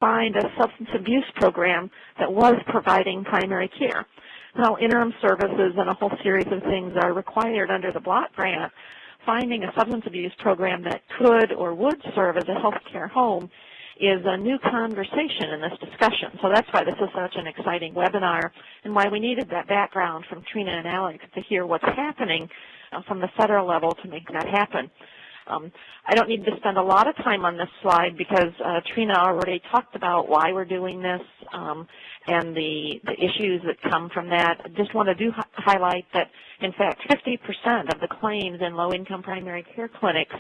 find a substance abuse program that was providing primary care. Now, interim services and a whole series of things are required under the block grant. Finding a substance abuse program that could or would serve as a health care home is a new conversation in this discussion. So that's why this is such an exciting webinar and why we needed that background from Trina and Alex to hear what's happening from the federal level to make that happen. I don't need to spend a lot of time on this slide because Trina already talked about why we're doing this and the issues that come from that. I just want to highlight that, in fact, 50% of the claims in low-income primary care clinics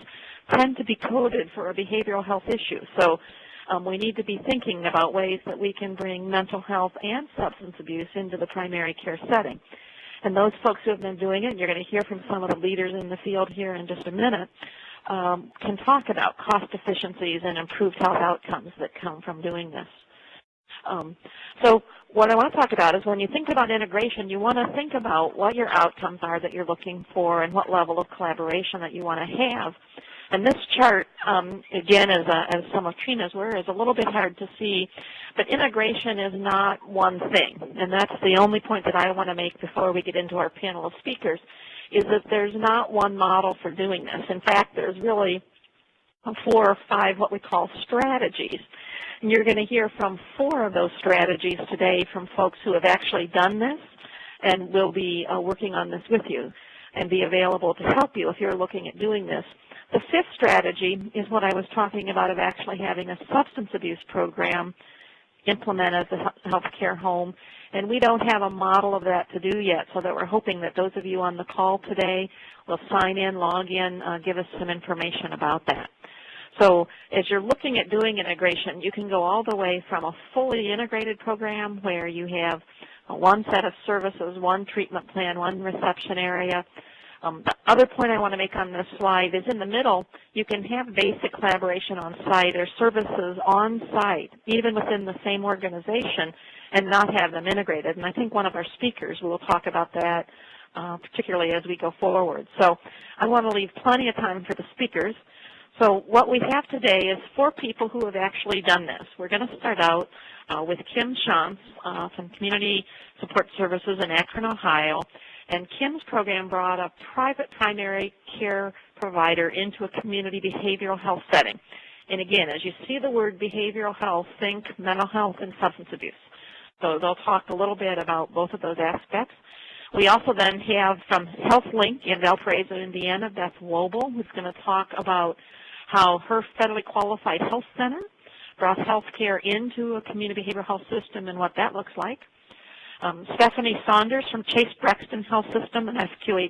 tend to be coded for a behavioral health issue. So we need to be thinking about ways that we can bring mental health and substance abuse into the primary care setting. And those folks who have been doing it, and you're going to hear from some of the leaders in the field here in just a minute, can talk about cost efficiencies and improved health outcomes that come from doing this. So what I want to talk about is when you think about integration, you want to think about what your outcomes are that you're looking for and what level of collaboration that you want to have. And this chart, again, as some of Trina's were, is a little bit hard to see, but integration is not one thing. And that's the only point that I want to make before we get into our panel of speakers, is that there's not one model for doing this. In fact, there's really 4 or 5 what we call strategies. And you're going to hear from 4 of those strategies today from folks who have actually done this and will be working on this with you and be available to help you if you're looking at doing this. The 5th strategy is what I was talking about, of actually having a substance abuse program implemented as a health care home. And we don't have a model of that to do yet, so that we're hoping that those of you on the call today will sign in, log in, give us some information about that. So as you're looking at doing integration, you can go all the way from a fully integrated program where you have one set of services, one treatment plan, one reception area. The other point I want to make on this slide is in the middle, you can have basic collaboration on site or services on site, even within the same organization, and not have them integrated. And I think one of our speakers will talk about that, particularly as we go forward. So I want to leave plenty of time for the speakers. So what we have today is 4 people who have actually done this. We're going to start out with Kim Shantz from Community Support Services in Akron, Ohio. And Kim's program brought a private primary care provider into a community behavioral health setting. And again, as you see the word behavioral health, think mental health and substance abuse. So they'll talk a little bit about both of those aspects. We also then have from HealthLink in Valparaiso, Indiana, Beth Wobel, who's going to talk about how her federally qualified health center brought health care into a community behavioral health system and what that looks like. Stephanie Saunders from Chase Brexton Health System, an FQH